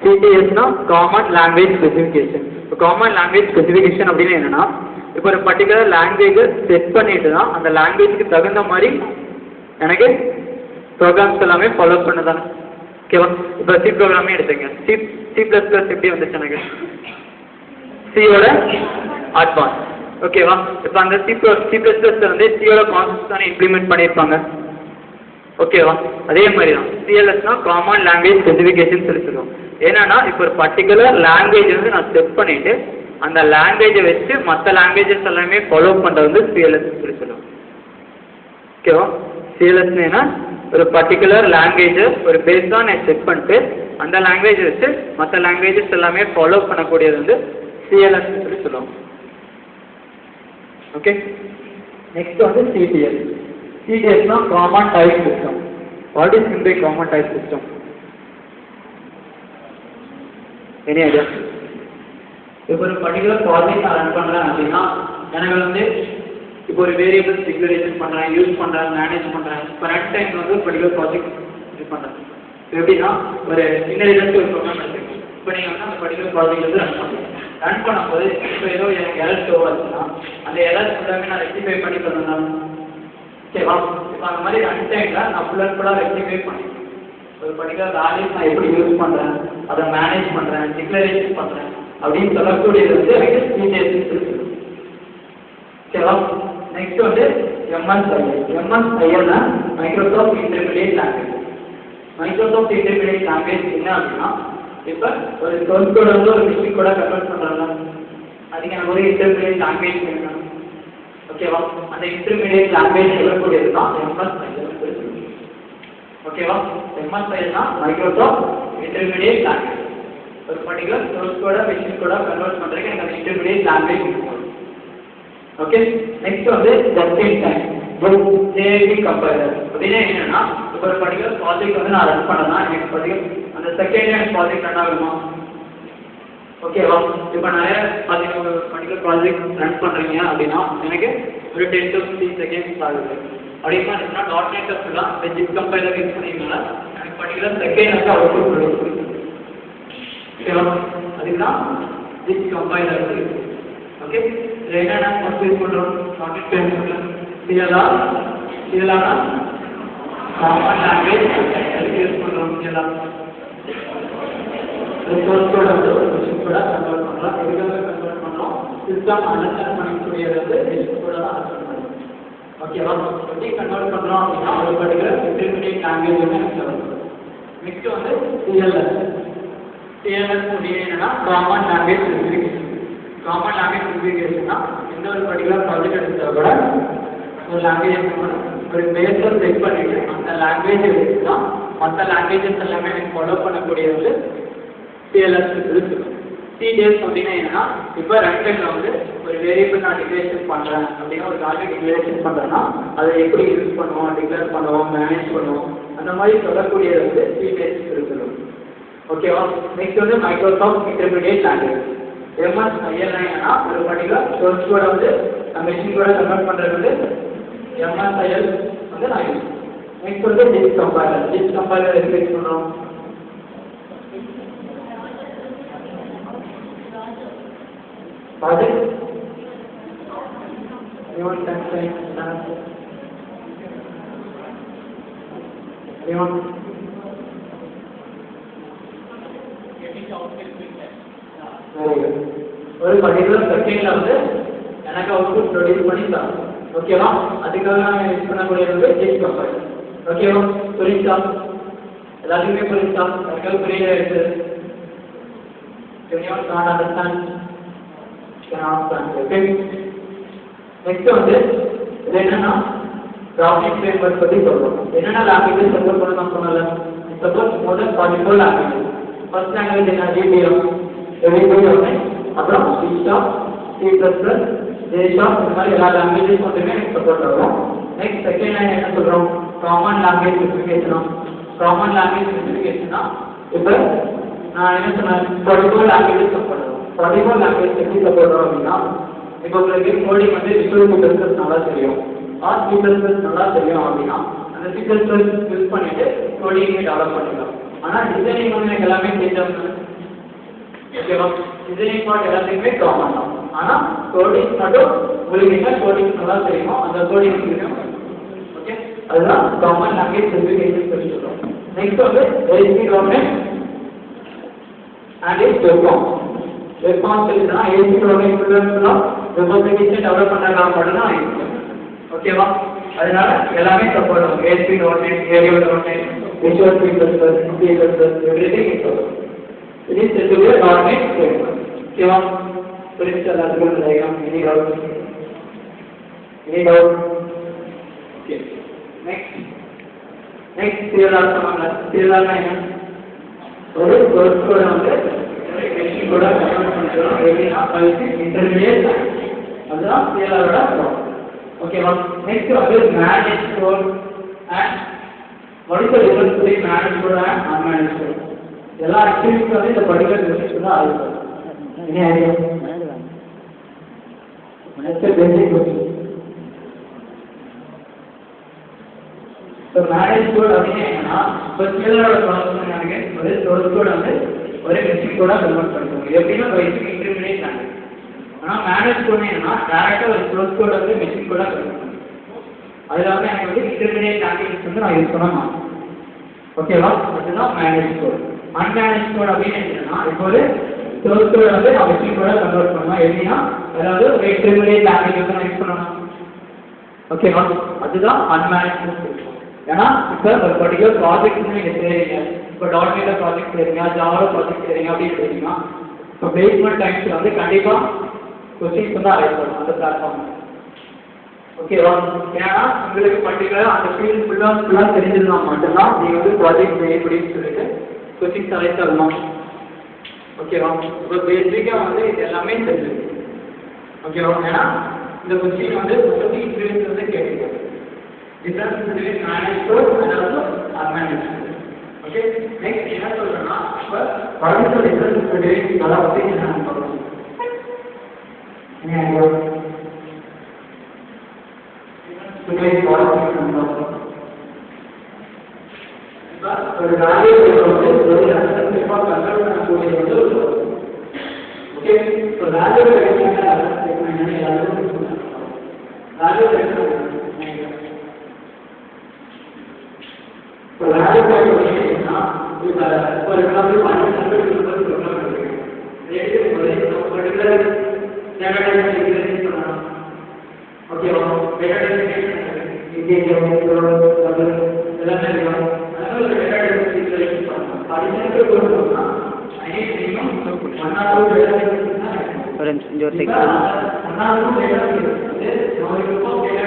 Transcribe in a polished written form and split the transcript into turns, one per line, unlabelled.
சிடிஎஸ்னா common language specification. இப்போ common language specification அப்படின்னு என்னன்னா, இப்போ ஒரு பர்டிகுலர் லாங்குவேஜை செட் பண்ணிட்டு தான் அந்த லாங்குவேஜுக்கு தகுந்த மாதிரி எனக்கு ப்ரோக்ராம்ஸ் எல்லாமே ஃபாலோ பண்ணதானே. ஓகேவா? இப்போ சி ப்ரோக்ராமே எடுத்துங்க. சி ப்ளஸ் ப்ளஸ் எப்படி வந்துச்சு எனக்கு? சியோட அட்வான்ஸ். ஓகேவா? இப்போ அந்த சி ப்ளஸ் ப்ளஸ்ல வந்து சியோட கான்செப்ட்ஸ் தானே இம்ப்ளிமெண்ட் பண்ணியிருப்பாங்க. ஓகேவா? அதே மாதிரி தான் சிஎல்எஸ்னா காமன் லாங்குவேஜ் ஸ்பெசிஃபிகேஷன் சொல்லி சொல்லுவோம். ஏன்னா இப்போ ஒரு பர்டிகுலர் லாங்குவேஜ் வந்து நான் செட் பண்ணிட்டு அந்த லாங்குவேஜை வச்சு மற்ற லாங்குவேஜஸ் எல்லாமே ஃபாலோ பண்ணுறது வந்து சிஎல்எஸ் சொல்லி சொல்லுவோம். ஓகேவா? சிஎல்எஸ்னா ஒரு பர்டிகுலர் லாங்குவேஜை ஒரு பேஸாக நான் செட் பண்ணிட்டு அந்த லாங்குவேஜை வச்சு மற்ற லாங்குவேஜஸ் எல்லாமே ஃபாலோ பண்ணக்கூடியது வந்து சிஎல்எஸ் சொல்லி சொல்லுவோம். ஓகே, நெக்ஸ்ட் வந்து சிடிஎஸ். சிடிஎஸ்னா common type system. What is mean by common type system? Any idea? இப்போ ஒரு பர்டிகுலர் ப்ராஜெக்ட் நான் ரன் பண்ணுறேன் அப்படின்னா எனக்கு வந்து இப்போ ஒரு வேரியபிள்ஸ் டிக்ளரேஷன் பண்ணுறேன், யூஸ் பண்ணுறேன், மேனேஜ் பண்ணுறேன். இப்போ ரன் டைம் வந்து ஒரு பர்டிகுலர் ப்ராஜெக்ட் இது பண்ணுறேன். இப்போ எப்படின்னா ஒரு இன்னரிடன்ஸ் ஒரு ப்ரோக்ராம் எடுத்துக்கணும். இப்போ நீங்கள் வந்து அந்த பர்டிகுலர் ப்ராஜெக்ட் வந்து ரன் பண்ணும்போது இப்போ ஏதோ எனக்கு எரர் ஷோ ஆச்சுன்னா அந்த எரர் ஃபுல்லாமே நான் ரெக்டிஃபை பண்ணி பண்ணணும். ஓகேவா? இப்போ அந்த மாதிரி ரன் டைமில் நான் ஃபுல்லாக ரெக்டிஃபை பண்ணிக்கிறேன். ஒரு பர்டிகுலர் வேல்யூஸ் நான் எப்படி யூஸ் பண்ணுறேன், அதை மேனேஜ் பண்ணுறேன், டிக்ளரேஷன் பண்ணுறேன் அப்படின்னு சொல்லக்கூடியது வந்து எனக்கு சிடிஎஸ் இருக்குது. ஓகேவா? நெக்ஸ்ட் வந்து எம்எஸ்ஐஎல். எம்எஸ்ஐஎல்னா Microsoft intermediate language. Microsoft intermediate language என்ன அப்படின்னா, இப்போ ஒரு சோர்ஸ் கோட வந்து ஒரு மிஷின் கூட கன்வெர்ட் பண்ணுறாங்க, அதுக்கு எனக்கு ஒரு இன்டர்மீடியேட் லாங்குவேஜ் வேணும். ஓகேவா? அந்த இன்டர்மீடியேட் லாங்குவேஜ் சொல்லக்கூடியது தான் எம்எஸ்ஐஎல். ஓகேவா? எம்எஸ்ஐஎல்னா மைக்ரோசாஃப்ட் இன்டர்மீடியேட் லாங்குவேஜ். ஒரு பர்டிகுலர் சோர்ஸ் கோட மிஷின் கூட கன்வெர்ட் பண்ணுறதுக்கு எனக்கு அந்த இன்டர்மீடியேட் லாங்குவேஜ் இருக்கும். ஓகே, நெக்ஸ்ட் வந்து ஜஸ்ட் இன் டைம் ஜேஏபி கம்பைலர். அப்படின்னா என்னன்னா, இப்போ ஒரு பர்டிகுலர் ப்ராஜெக்ட் வந்து நான் ரன் பண்ணனா எனக்கு பர்டிகுலர் அந்த செகண்ட் ஹேண்ட் ப்ராஜெக்ட் ரன் ஆகுமா? ஓகேவா? இப்போ நிறைய பார்த்தீங்கன்னா ஒரு பர்டிகுலர் ப்ராஜெக்ட் ரன் பண்ணுறீங்க அப்படின்னா எனக்கு ஒரு 10 to 15 செகண்ட்ஸ் ஆகுது. அப்படின்னா என்ன .NET ஃபுல்லாக இந்த ஜிப் கம்பைலர் யூஸ் பண்ணிங்கன்னா எனக்கு பர்டிகுலர் செகண்ட் வந்து அவுட்புட் கொடுக்கும். ஓகேவா? அதுக்கு தான் ஜிப் கம்பைலர் இருக்குது. ஓகே, இதில் என்னென்ன ஃபர்ஸ்ட் யூஸ் பண்ணுறோம்? .NET பேசுகிறோம். இதெல்லாம் காமன் லாங்குவேஜ் எதுக்கு யூஸ் பண்ணுறோம்? இதெல்லாம் சோர்ஸ் கோட வந்து ஒரு மிஷின் கூட கன்வெர்ட் பண்ணலாம். எதுக்காக கன்வெர்ட் பண்ணுறோம்? சிஸ்டம் அண்டர்ஸ்டாண்ட் பண்ணக்கூடியது வந்து மிஷின் கூட தான் அண்டர்ஸ்டாண்ட் பண்ணுறோம். ஓகேவா? எப்படி கன்வெர்ட் பண்ணுறோம் அப்படின்னா ஒரு பர்டிகுலர் இன்டர்மீடியேட் லாங்குவேஜ் வந்து எனக்கு வரும். நெக்ஸ்ட் வந்து சிஎல்எஸ். சிஎல்எஸ் அப்படின்னு என்னன்னா common language specification. Common language ஸ்பெசிஃபிகேஷன்னா எந்த ஒரு பர்டிகுலர் ப்ராஜெக்ட் எடுத்தால் கூட ஒரு லாங்குவேஜ் ஒரு பேஸை செட் பண்ணிட்டு அந்த லாங்குவேஜ் எடுத்து தான் மற்ற லாங்குவேஜஸ் எல்லாமே எனக்கு ஃபாலோ பண்ணக்கூடியது வந்து சிஎல்எஸ் இருக்குது. சிடிஎஸ் அப்படின்னா என்னன்னா, இப்போ ரன் டைமில் வந்து ஒரு வேரியபிள் நான் டிக்ளரேஷன் பண்ணுறேன் அப்படின்னா ஒரு வேல்யூ டிக்ளரேஷன் பண்ணுறேன்னா அதை எப்படி யூஸ் பண்ணுவோம், டிக்ளேர் பண்ணுவோம், மேனேஜ் பண்ணுவோம், அந்த மாதிரி சொல்லக்கூடியது வந்து சிடிஎஸ் இருக்குது. ஓகேவா? நெக்ஸ்ட் வந்து மைக்ரோசாஃப்ட் இன்டர்மீடியேட் லாங்குவேஜ். எம்எஸ்ஐஎல்னா என்னன்னா ஒரு பர்டிகுலர் சோர்ஸ் கோட வந்து மிஷின் கூட கன்வெர்ட் பண்ணுறது வந்து எம்எஸ்ஐஎல் வந்து நான் யூஸ். நெக்ஸ்ட் வந்து ஜிப் கம்பைலர். ஜிப் கம்பைலர் எப்படி யூஸ் பண்ணுறோம்? ப்ராஜெக்ட் ஒரு பர்டிகுலர் செகண்ட்ல வந்து எனக்கு அவுட்புட் ப்ரொடியூஸ் பண்ணி தான். ஓகேவா? அதுக்காக நான் யூஸ் பண்ணக்கூடியது வந்து ஜிப் கம்பைலர். ஓகேவா? புரியுதா? எல்லாத்துக்குமே புரியுதா? அதுக்காக புரியல இருக்கு. Not understand okay. நெக்ஸ்ட் வந்து இது என்னன்னா ப்ராஜெக்ட் ஃப்ரேம்வொர்க் பற்றி சொல்றோம். என்னென்ன லாங்குவேஜஸ் சப்போர்ட் பண்ண நான் சொன்னல. சப்போஸ் மோர் 44 லாங்குவேஜ். ஃபர்ஸ்ட் லாங்குவேஜ் என்ன? VBM. அப்புறம் C#, C++, J#, இந்த மாதிரி எல்லா லாங்குவேஜஸ் மட்டுமே எனக்கு சப்போர்ட் ஆகும். நெக்ஸ்ட் செகண்ட் லைன் என்ன சொல்றோம்? காமன் லாங்குவேஜ் ஸ்பெசிஃபிகேஷனா. காமன் லாங்குவேஜ் ஸ்பெசிஃபிகேஷனா இப்போ நான் என்ன சொன்னேன்? 44 லாங்குவேஜஸ் சப்போர்ட் ஆகும். 44 லாங்குவேஜ் எப்படி சப்போர்ட் ஆகும் அப்படின்னா, இப்போ உங்களுக்கு கோடிங் வந்து Visual C++ நல்லா தெரியும், C++ நல்லா தெரியும் அப்படின்னா அந்த C++ யூஸ் பண்ணிட்டு கோடிங்கை டெவலப் பண்ணிக்கலாம். ஆனால் டிசைனிங் வந்து எனக்கு எல்லாமே தெரிஞ்சவங்க. ஓகேவா? டிசைனிங் பார்ட் எல்லாத்தையுமே காமன் தான். ஆனால் கோடிங் மட்டும் உங்களுக்கு என்ன கோடிங் நல்லா தெரியுமோ அந்த கோடிங் தெரியும். ஓகே, அதுதான் காமன் லாங்குவேஜ் ஸ்பெசிஃபிகேஷன் சொல்லி சொல்கிறோம். நெக்ஸ்ட் வந்து ASP dot and its response சொல்லினா ASP டாட் ஃபுல்லாக ரெப்ரசன்டேஷன் டெவலப் பண்ணுறதுக்காக மட்டும்தான் இருக்கும். ஓகேவா? அதனால எல்லாமே சப்போர்ட் ஆகும். ASP டாட் ஏரியோ dot visual C++, everything is supported. It is said to be a .NET framework. Okay, புரியுது எல்லாத்துக்கும் இந்த diagram. Any doubt? Okay. Next CLR சொன்னாங்க. CLR னா என்ன? ஒரு source code வந்து machine code கன்வர்ட் பண்ணிக்கிறோம். எப்படின்னா basic intermediate அதுதான் CLR ஓட ப்ராப்ளம். ஓகேவா? நெக்ஸ்ட் வந்து managed code and what is the difference between managed code and unmanaged code? எல்லா ஆக்டிவிட்டிஸ் வந்து இந்த பர்டிகுலர் யூனிட் தான் ஆகும். என்ன idea? Next basic question. So manage code அப்படின்னு என்னன்னா இப்போ ஸ்கேலரோட ப்ராசஸ் என்னங்க ஒரு சோர்ஸ் கோட் வந்து ஒரே மெஷின் கோடாக கன்வெர்ட் பண்ணுவோம். எப்படின்னா பேசிக் இன்டர்மீடியேட் லாங்குவேஜ். ஆனால் மேனேஜ் கோட் என்னன்னா டேரெக்டாக ஒரு சோர்ஸ் கோட் வந்து மெஷின் கோடாக கன்வெர்ட் பண்ணுவோம். அதில் வந்து எனக்கு வந்து இன்டர்மீடியேட் லாங்குவேஜ் வந்து நான் யூஸ் பண்ண மாட்டேன். ஓகேவா? அதுதான் மேனேஜ் கோட். அன்மேனேஜ் கோட் அப்படின்னு என்னன்னா இப்போ ஒரு சோர்ஸ் கோட் வந்து நான் மெஷின் கோடாக கன்வெர்ட் பண்ணுவேன். எப்படின்னா அதாவது ஒரு இன்டர்மீடியேட் லாங்குவேஜ் வந்து நான் யூஸ் பண்ணணும். ஓகேவா? அதுதான் அன்மேனேஜ் கோட். ஏன்னா இப்போ ஒரு பர்டிகுலர் ப்ராஜெக்ட் நீங்கள் செய்கிறீங்க. இப்போ .NET ப்ராஜெக்ட் செய்கிறீங்க, ஜாவா ப்ராஜெக்ட் செய்கிறீங்க அப்படின்னு சொல்லிங்கன்னா இப்போ பிளேஸ்மெண்ட் டைம்ஸில் வந்து கண்டிப்பாக கொஸ்டின்ஸ் வந்து அரைவ் பண்ணணும் அந்த பிளாட்ஃபார்ம். ஓகேவா? ஏன்னா உங்களுக்கு பர்டிகுலராக அந்த ஃபீல்டு ஃபுல்லாக தெரிஞ்சிருந்தா மட்டும்தான் நீங்கள் வந்து ப்ராஜெக்ட் செய்ய முடியும்னு சொல்லிட்டு கொஸ்டின்ஸ் அரைவ் பண்ணலாம். ஓகேவா? இப்போ பேசிக்காக வந்து இது எல்லாமே தெரிஞ்சிருக்கு. ஓகேவா? ஏன்னா இந்த கொஸ்டின் வந்து உங்களுக்கு இன்டர்வியூஸ் வந்து கேட்குது. Difference between managed code and also unmanaged code. Okay. Next, என்ன சொல்றேன்னா இப்போ பரமிஷன் டிஃபரன்ஸ் பிட்வீன் அதாவது என்ன சொல்றோம்? என்ன ஐடியா? பிட்வீன் பரமிஷன் ஒரு வேல்யூ வந்து ஒரு அசெப்டிவா கன்வெர்ட் பண்ணக்கூடிய வந்து ஓகே. இப்போ வேல்யூ ரெக்வயர்மென்ட் என்ன எல்லாரும் value requirement So value calculation na for example 100 people program करेंगे लेकिन बोले तो particular data type integration करना ओके वो data type integration तो डबल एलिमेंट का अगर data type integration करना पार्टीशन को करना I minimum 1 or 2 data type और जो टेक्स्ट 1 or 2 data type है नॉर्मल को data